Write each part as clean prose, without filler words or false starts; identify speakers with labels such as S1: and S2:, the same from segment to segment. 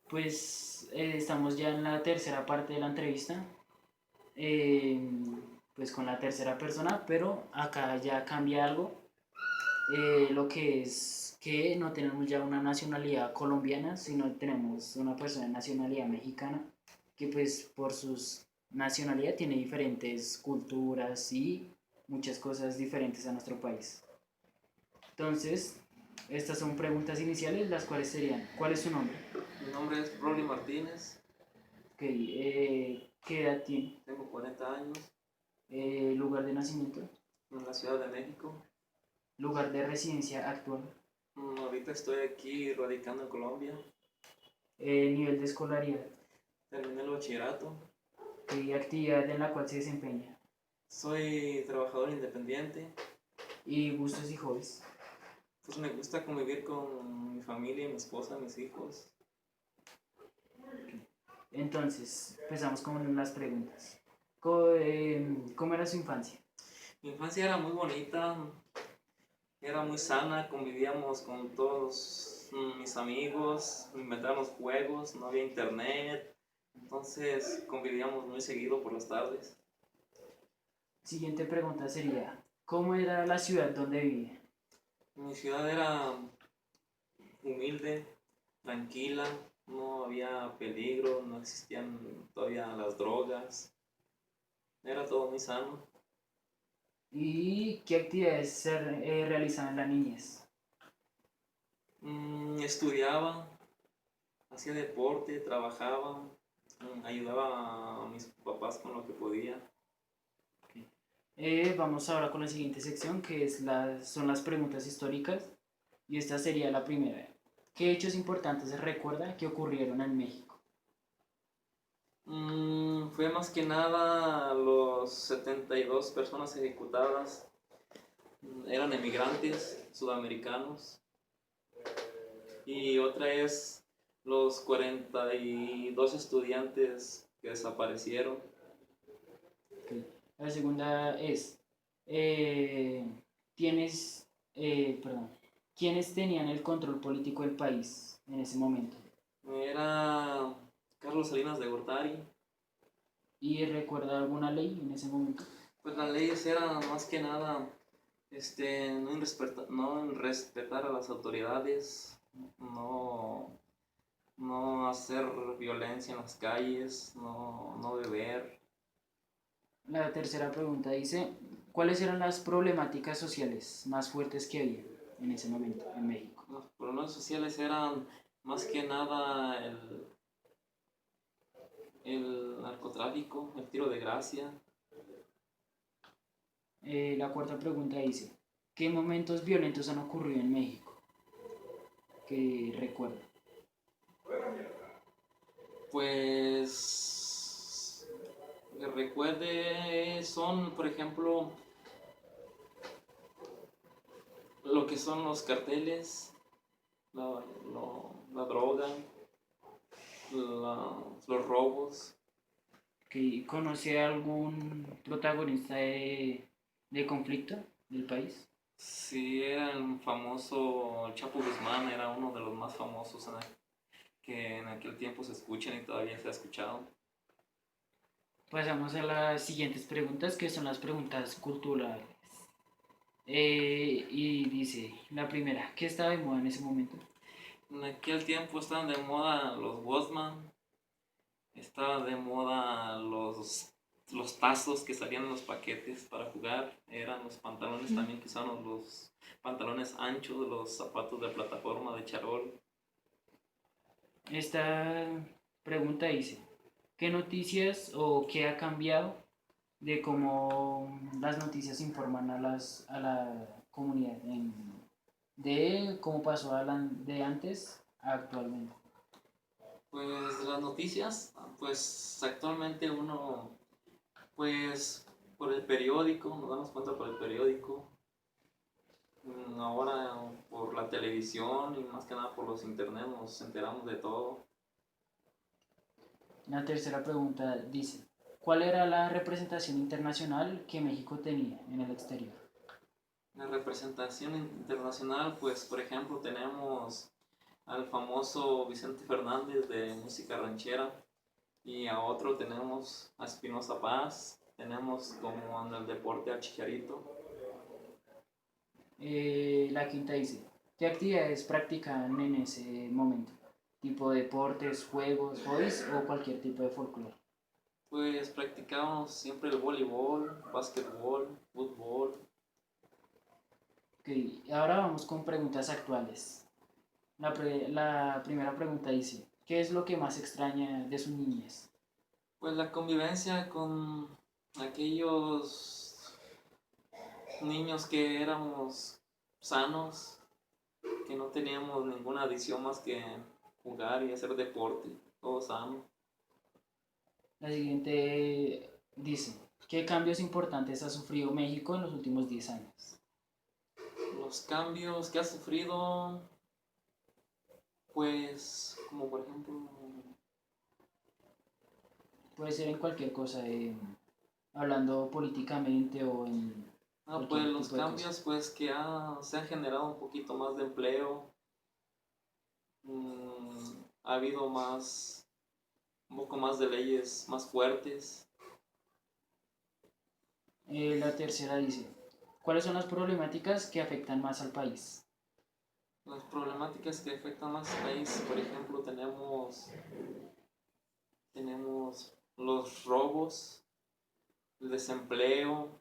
S1: Pues estamos ya en la tercera parte de la entrevista, eh, pues con la tercera persona, pero acá ya cambia algo, lo que es que no tenemos ya una nacionalidad colombiana, sino tenemos una persona de nacionalidad mexicana, que pues por su nacionalidad tiene diferentes culturas y muchas cosas diferentes a nuestro país. Entonces, estas son preguntas iniciales, las cuales serían, ¿cuál es su nombre?
S2: Mi nombre es Broly Martínez,
S1: Ok, ¿qué edad tiene?
S2: tengo 40 años,
S1: Lugar de nacimiento,
S2: en la Ciudad de México.
S1: lugar de residencia actual,
S2: Ahorita estoy aquí radicando en Colombia.
S1: nivel de escolaridad
S2: Terminé el bachillerato.
S1: y actividad en la cual se desempeña,
S2: Soy trabajador independiente.
S1: y gustos y hobbies.
S2: Pues me gusta convivir con mi familia, mi esposa, mis hijos.
S1: Entonces, empezamos con las preguntas. ¿Cómo era su infancia?
S2: Mi infancia era muy bonita, era muy sana, convivíamos con todos mis amigos, inventábamos juegos, no había internet, entonces convivíamos muy seguido por las tardes.
S1: Siguiente pregunta sería, ¿cómo era la ciudad donde vivía?
S2: Mi ciudad era humilde, tranquila, no había peligro, no existían todavía las drogas, era todo muy sano.
S1: ¿Y qué actividades se realizaban en la niñez?
S2: Estudiaba, hacía deporte, trabajaba, ayudaba a mis papás con lo que podía.
S1: Vamos ahora con la siguiente sección, que son las preguntas históricas. Y esta sería la primera. ¿Qué hechos importantes se recuerda que ocurrieron en México?
S2: Fue más que nada los 72 personas ejecutadas, eran emigrantes sudamericanos. Y otra es los 42 estudiantes que desaparecieron.
S1: Okay. La segunda es, eh, ¿tienes, perdón, ¿quiénes tenían el control político del país en ese momento?
S2: Era Carlos Salinas de Gortari.
S1: ¿Y recuerda alguna ley en ese momento?
S2: Pues las leyes eran más que nada no respetar a las autoridades, no, no hacer violencia en las calles, no beber.
S1: La tercera pregunta dice, ¿cuáles eran las problemáticas sociales más fuertes que había en ese momento en México?
S2: Los problemas sociales eran más que nada el narcotráfico, el tiro de gracia.
S1: La cuarta pregunta dice, ¿qué momentos violentos han ocurrido en México que recuerda?
S2: Pues que recuerde son, por ejemplo, lo que son los carteles, la, la droga, los robos.
S1: ¿Conoce algún protagonista de conflicto del país?
S2: Sí, era el famoso Chapo Guzmán, era uno de los más famosos que en aquel tiempo se escuchan y todavía se ha escuchado.
S1: Pasamos a las siguientes preguntas, que son las preguntas culturales. Y dice, la primera, ¿qué estaba de moda en ese momento?
S2: En aquel tiempo estaban de moda los Walkman, estaba de moda los tazos que salían en los paquetes para jugar, eran los pantalones también que usaban los pantalones anchos, los zapatos de plataforma de charol.
S1: Esta pregunta dice, ¿qué noticias o qué ha cambiado de cómo las noticias informan a la comunidad de cómo pasó de antes a actualmente?
S2: Pues las noticias, pues actualmente uno, pues por el periódico, nos damos cuenta por el periódico, ahora por la televisión y más que nada por los internet nos enteramos de todo.
S1: La tercera pregunta dice, ¿cuál era la representación internacional que México tenía en el exterior?
S2: La representación internacional, pues por ejemplo tenemos al famoso Vicente Fernández de música ranchera, y a otro tenemos a Espinoza Paz, tenemos como en el deporte a Chicharito.
S1: La quinta dice, ¿qué actividades practican en ese momento? ¿Tipo deportes, juegos, hobbies o cualquier tipo de folclore?
S2: Pues practicamos siempre el voleibol, básquetbol, fútbol.
S1: Ok, ahora vamos con preguntas actuales. La primera pregunta dice, ¿qué es lo que más extraña de su niñez?
S2: Pues la convivencia con aquellos niños que éramos sanos, que no teníamos ninguna adicción más que jugar y hacer deporte, todo sano.
S1: La siguiente dice, ¿qué cambios importantes ha sufrido México en los últimos 10 años?
S2: Los cambios que ha sufrido, pues, como por ejemplo,
S1: Puede ser en cualquier cosa, hablando políticamente o en
S2: pues
S1: cualquier
S2: los
S1: tipo de cosa.
S2: cambios pues que se han generado un poquito más de empleo, ha habido un poco más de leyes más fuertes.
S1: La tercera dice, ¿cuáles son las problemáticas que afectan más al país?
S2: Las problemáticas que afectan más al país, por ejemplo, tenemos los robos, el desempleo,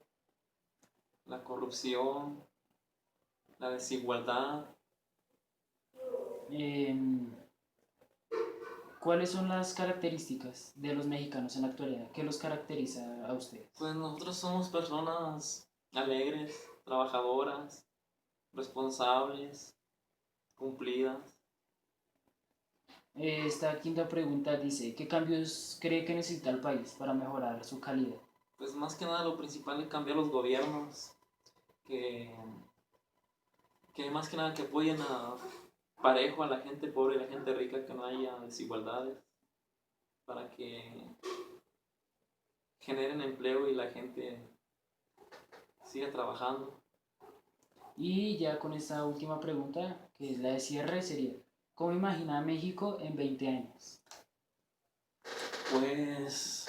S2: la corrupción, la desigualdad.
S1: Em, ¿Cuáles son las características de los mexicanos en la actualidad? ¿Qué los caracteriza a ustedes?
S2: Pues nosotros somos personas alegres, trabajadoras, responsables, cumplidas.
S1: Esta quinta pregunta dice, ¿qué cambios cree que necesita el país para mejorar su calidad?
S2: Pues más que nada lo principal es cambiar los gobiernos, que, que más que nada que apoyen a parejo a la gente pobre y a la gente rica, que no haya desigualdades, para que generen empleo y la gente siga trabajando.
S1: Y ya con esta última pregunta, que es la de cierre, sería, ¿cómo imagina México en 20 años?
S2: Pues,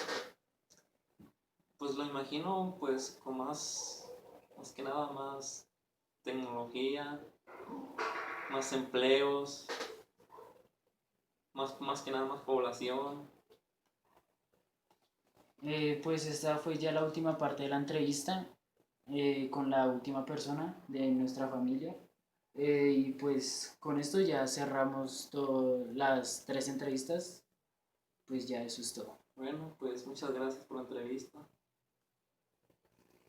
S2: pues lo imagino pues con más que nada más tecnología, más empleos, más que nada más población.
S1: Pues esta fue ya la última parte de la entrevista con la última persona de nuestra familia. Y pues con esto ya cerramos las 3 entrevistas. Pues ya eso es todo.
S2: Bueno, pues muchas gracias por la entrevista.